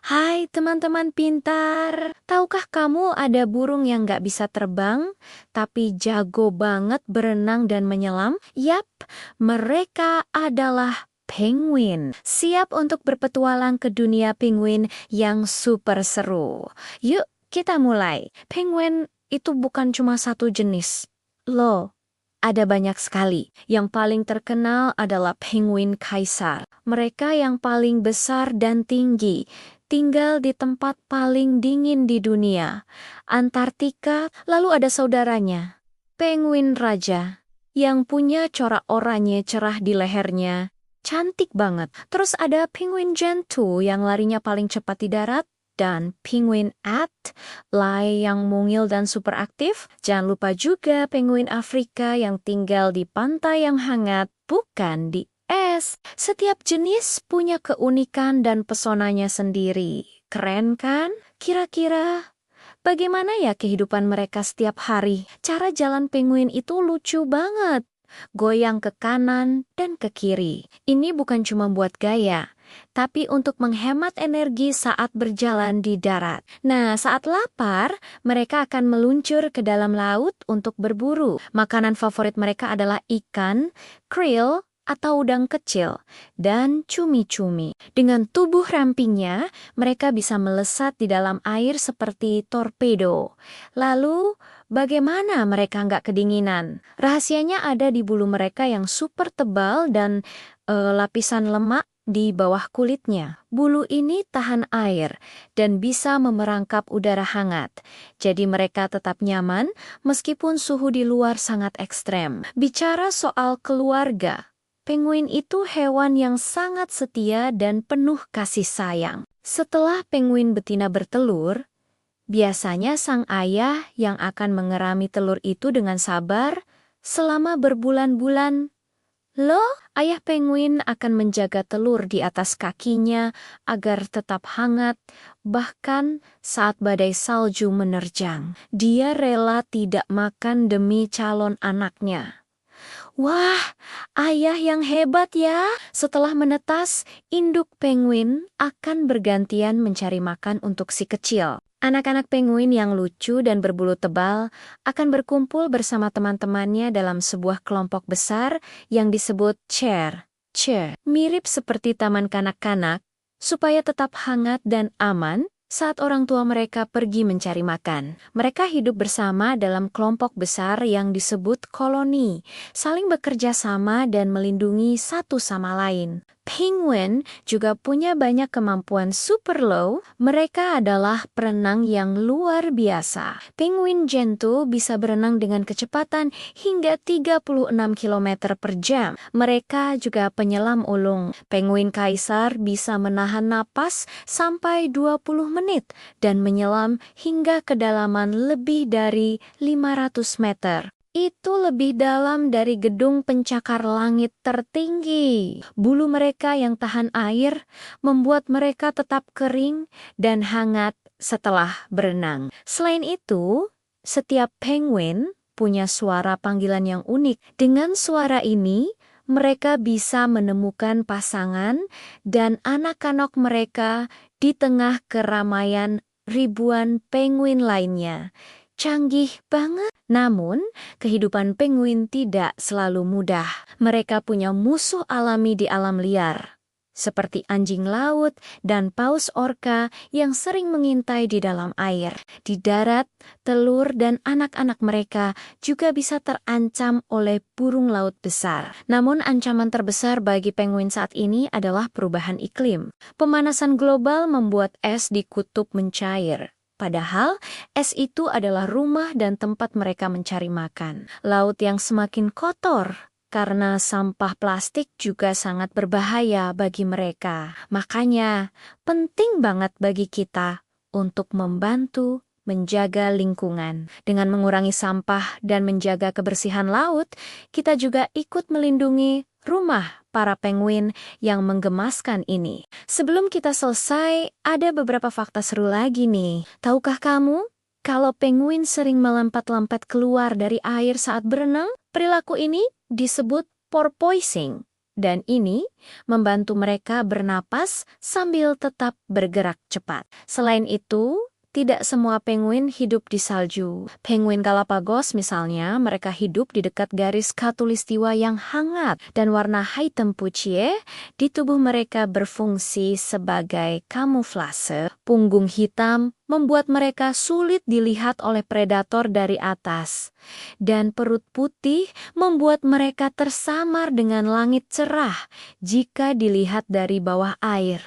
Hai teman-teman pintar, tahukah kamu ada burung yang gak bisa terbang, tapi jago banget berenang dan menyelam? Yap, mereka adalah penguin. Siap untuk berpetualang ke dunia penguin yang super seru. Yuk, kita mulai. Penguin itu bukan cuma satu jenis. Loh, ada banyak sekali. Yang paling terkenal adalah penguin kaisar. Mereka yang paling besar dan tinggi, tinggal di tempat paling dingin di dunia, Antartika. Lalu ada saudaranya, penguin raja, yang punya corak oranye cerah di lehernya. Cantik banget. Terus ada penguin gentoo yang larinya paling cepat di darat, dan penguin Lai yang mungil dan super aktif. Jangan lupa juga penguin Afrika yang tinggal di pantai yang hangat, bukan di es. Setiap jenis punya keunikan dan pesonanya sendiri. Keren kan? Kira-kira bagaimana ya kehidupan mereka setiap hari? Cara jalan penguin itu lucu banget. Goyang ke kanan dan ke kiri. Ini bukan cuma buat gaya, tapi untuk menghemat energi saat berjalan di darat. Nah, saat lapar, mereka akan meluncur ke dalam laut untuk berburu. Makanan favorit mereka adalah ikan, krill, atau udang kecil, dan cumi-cumi. Dengan tubuh rampingnya, mereka bisa melesat di dalam air seperti torpedo. Lalu, bagaimana mereka nggak kedinginan? Rahasianya ada di bulu mereka yang super tebal dan lapisan lemak di bawah kulitnya. Bulu ini tahan air dan bisa memerangkap udara hangat. Jadi mereka tetap nyaman meskipun suhu di luar sangat ekstrem. Bicara soal keluarga, penguin itu hewan yang sangat setia dan penuh kasih sayang. Setelah penguin betina bertelur, biasanya sang ayah yang akan mengerami telur itu dengan sabar selama berbulan-bulan. Loh, ayah penguin akan menjaga telur di atas kakinya agar tetap hangat, bahkan saat badai salju menerjang. Dia rela tidak makan demi calon anaknya. Wah, ayah yang hebat ya. Setelah menetas, induk penguin akan bergantian mencari makan untuk si kecil. Anak-anak penguin yang lucu dan berbulu tebal akan berkumpul bersama teman-temannya dalam sebuah kelompok besar yang disebut chair. Mirip seperti taman kanak-kanak, supaya tetap hangat dan aman saat orang tua mereka pergi mencari makan. Mereka hidup bersama dalam kelompok besar yang disebut koloni, saling bekerja sama dan melindungi satu sama lain. Penguin juga punya banyak kemampuan super low. Mereka adalah perenang yang luar biasa. Penguin gentoo bisa berenang dengan kecepatan hingga 36 km per jam. Mereka juga penyelam ulung. Penguin kaisar bisa menahan napas sampai 20 menit dan menyelam hingga kedalaman lebih dari 500 meter. Itu lebih dalam dari gedung pencakar langit tertinggi. Bulu mereka yang tahan air membuat mereka tetap kering dan hangat setelah berenang. Selain itu, setiap penguin punya suara panggilan yang unik. Dengan suara ini, mereka bisa menemukan pasangan dan anak-anak mereka di tengah keramaian ribuan penguin lainnya. Canggih banget. Namun, kehidupan penguin tidak selalu mudah. Mereka punya musuh alami di alam liar, seperti anjing laut dan paus orca yang sering mengintai di dalam air. Di darat, telur dan anak-anak mereka juga bisa terancam oleh burung laut besar. Namun ancaman terbesar bagi penguin saat ini adalah perubahan iklim. Pemanasan global membuat es di kutub mencair. Padahal, es itu adalah rumah dan tempat mereka mencari makan. Laut yang semakin kotor karena sampah plastik juga sangat berbahaya bagi mereka. Makanya, penting banget bagi kita untuk membantu menjaga lingkungan. Dengan mengurangi sampah dan menjaga kebersihan laut, kita juga ikut melindungi rumah para penguin yang menggemaskan ini. Sebelum kita selesai, ada beberapa fakta seru lagi nih. Tahukah kamu, kalau penguin sering melompat-lompat keluar dari air saat berenang, perilaku ini disebut porpoising Dan ini membantu mereka bernapas sambil tetap bergerak cepat. Selain itu, tidak semua penguin hidup di salju. Penguin Galapagos misalnya, mereka hidup di dekat garis khatulistiwa yang hangat dan warna hitam putih di tubuh mereka berfungsi sebagai kamuflase. Punggung hitam membuat mereka sulit dilihat oleh predator dari atas. Dan perut putih membuat mereka tersamar dengan langit cerah jika dilihat dari bawah air.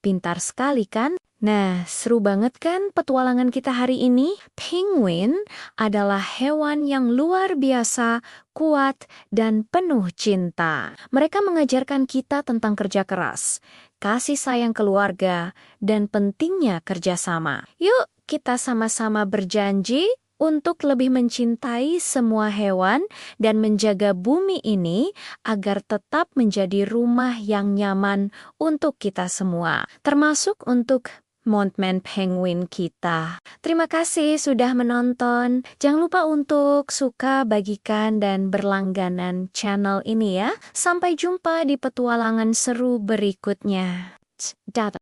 Pintar sekali kan? Nah, seru banget kan petualangan kita hari ini? Penguin adalah hewan yang luar biasa, kuat, dan penuh cinta. Mereka mengajarkan kita tentang kerja keras, kasih sayang keluarga, dan pentingnya kerjasama. Yuk, kita sama-sama berjanji untuk lebih mencintai semua hewan dan menjaga bumi ini agar tetap menjadi rumah yang nyaman untuk kita semua, termasuk untuk Mountain Penguin kita. Terima kasih sudah menonton. Jangan lupa untuk suka, bagikan, dan berlangganan channel ini ya. Sampai jumpa di petualangan seru berikutnya. Dadah.